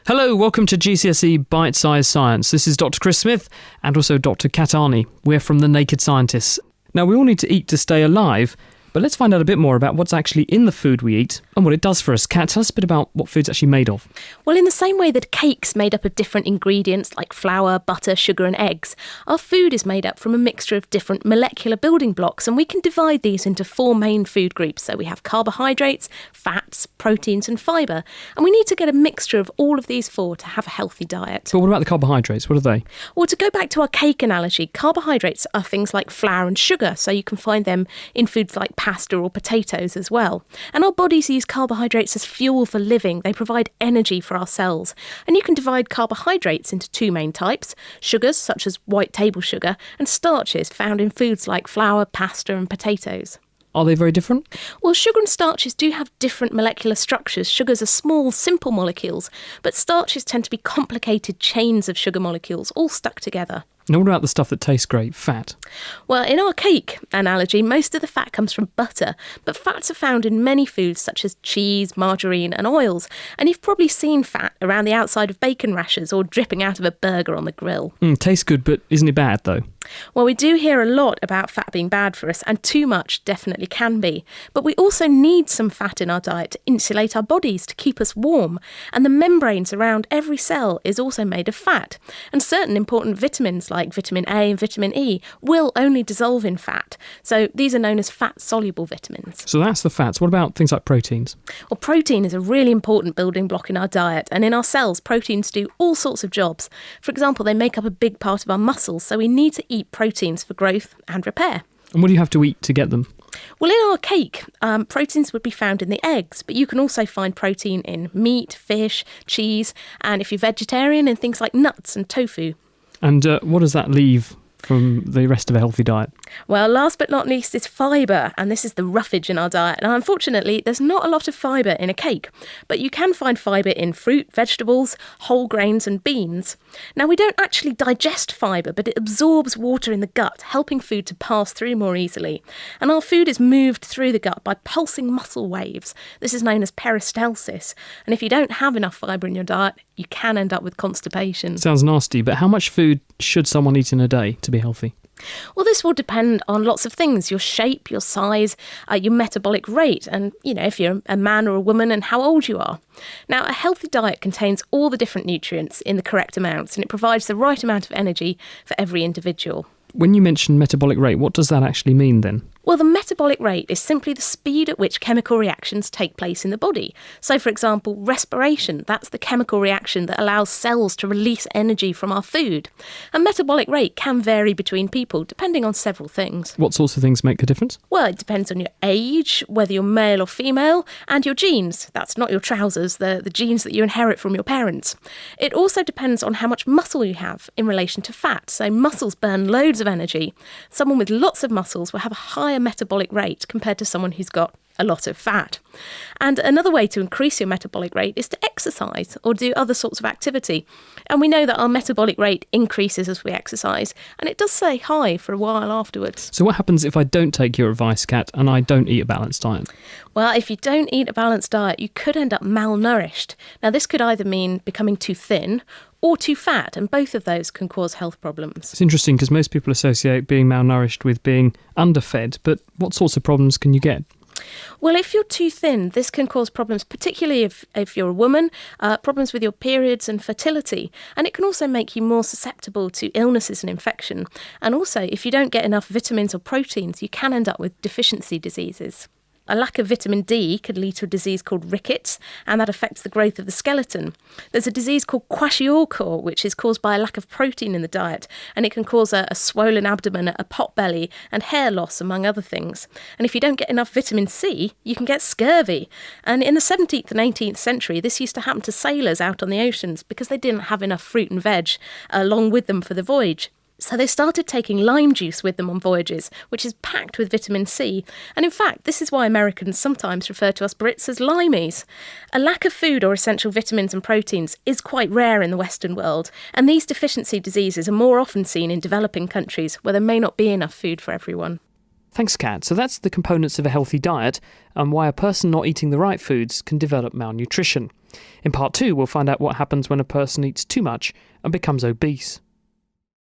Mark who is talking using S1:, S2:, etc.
S1: Hello, welcome to GCSE Bite-Size Science. This is Dr. Chris Smith and also Dr. Kat Arney. We're from The Naked Scientists. Now, we all need to eat to stay alive, but let's find out a bit more about what's actually in the food we eat and what it does for us. Kat, tell us a bit about what food's actually made of.
S2: Well, in the same way that cake's made up of different ingredients like flour, butter, sugar and eggs, our food is made up from a mixture of different molecular building blocks, and we can divide these into four main food groups. So we have carbohydrates, fats, proteins and fibre, and we need to get a mixture of all of these four to have a healthy diet.
S1: But what about the carbohydrates? What are they?
S2: Well, to go back to our cake analogy, carbohydrates are things like flour and sugar, so you can find them in foods like pasta or potatoes as well. And our bodies use carbohydrates as fuel for living. They provide energy for our cells. And you can divide carbohydrates into two main types: sugars, such as white table sugar, and starches found in foods like flour, pasta and potatoes.
S1: Are they very different?
S2: Well, sugar and starches do have different molecular structures. Sugars are small, simple molecules, but starches tend to be complicated chains of sugar molecules, all stuck together.
S1: Now, what about the stuff that tastes great, fat?
S2: Well, in our cake analogy, most of the fat comes from butter, but fats are found in many foods such as cheese, margarine and oils. And you've probably seen fat around the outside of bacon rashers or dripping out of a burger on the grill.
S1: Tastes good, but isn't it bad though?
S2: Well, we do hear a lot about fat being bad for us, and too much definitely can be. But we also need some fat in our diet to insulate our bodies, to keep us warm. And the membranes around every cell is also made of fat. And certain important vitamins like vitamin A and vitamin E will only dissolve in fat. So these are known as fat-soluble vitamins.
S1: So that's the fats. What about things like proteins?
S2: Well, protein is a really important building block in our diet, and in our cells, proteins do all sorts of jobs. For example, they make up a big part of our muscles, so we need to eat proteins for growth and repair.
S1: And what do you have to eat to get them?
S2: Well, in our cake, proteins would be found in the eggs, but you can also find protein in meat, fish, cheese, and if you're vegetarian, in things like nuts and tofu.
S1: And what does that leave from the rest of a healthy diet?
S2: Well, last but not least is fibre, and this is the roughage in our diet. Now, unfortunately, there's not a lot of fibre in a cake, but you can find fibre in fruit, vegetables, whole grains and beans. Now, we don't actually digest fibre, but it absorbs water in the gut, helping food to pass through more easily. And our food is moved through the gut by pulsing muscle waves. This is known as peristalsis. And if you don't have enough fibre in your diet, you can end up with constipation.
S1: Sounds nasty, but how much food should someone eat in a day to be healthy?
S2: Well, this will depend on lots of things: your shape, your size, your metabolic rate, and, if you're a man or a woman, and how old you are. Now, a healthy diet contains all the different nutrients in the correct amounts, and it provides the right amount of energy for every individual.
S1: When you mention metabolic rate, what does that actually mean then?
S2: Well, the metabolic rate is simply the speed at which chemical reactions take place in the body. So, for example, respiration, that's the chemical reaction that allows cells to release energy from our food. And metabolic rate can vary between people, depending on several things.
S1: What sorts of things make the difference?
S2: Well, it depends on your age, whether you're male or female, and your genes. That's not your trousers, the genes that you inherit from your parents. It also depends on how much muscle you have in relation to fat. So muscles burn loads of energy. Someone with lots of muscles will have a higher metabolic rate compared to someone who's got a lot of fat. And another way to increase your metabolic rate is to exercise or do other sorts of activity. And we know that our metabolic rate increases as we exercise, and it does stay high for a while afterwards.
S1: So what happens if I don't take your advice, Kat, and I don't eat a balanced diet?
S2: Well, if you don't eat a balanced diet, you could end up malnourished. Now, this could either mean becoming too thin or too fat, and both of those can cause health problems.
S1: It's interesting because most people associate being malnourished with being underfed, but what sorts of problems can you get?
S2: Well, if you're too thin, this can cause problems, particularly if you're a woman, problems with your periods and fertility. And it can also make you more susceptible to illnesses and infection. And also, if you don't get enough vitamins or proteins, you can end up with deficiency diseases. A lack of vitamin D could lead to a disease called rickets, and that affects the growth of the skeleton. There's a disease called kwashiorkor, which is caused by a lack of protein in the diet, and it can cause a swollen abdomen, a pot belly, and hair loss, among other things. And if you don't get enough vitamin C, you can get scurvy. And in the 17th and 18th century, this used to happen to sailors out on the oceans because they didn't have enough fruit and veg along with them for the voyage. So they started taking lime juice with them on voyages, which is packed with vitamin C. And in fact, this is why Americans sometimes refer to us Brits as limeys. A lack of food or essential vitamins and proteins is quite rare in the Western world, and these deficiency diseases are more often seen in developing countries where there may not be enough food for everyone.
S1: Thanks, Kat. So that's the components of a healthy diet and why a person not eating the right foods can develop malnutrition. In part 2, we'll find out what happens when a person eats too much and becomes obese.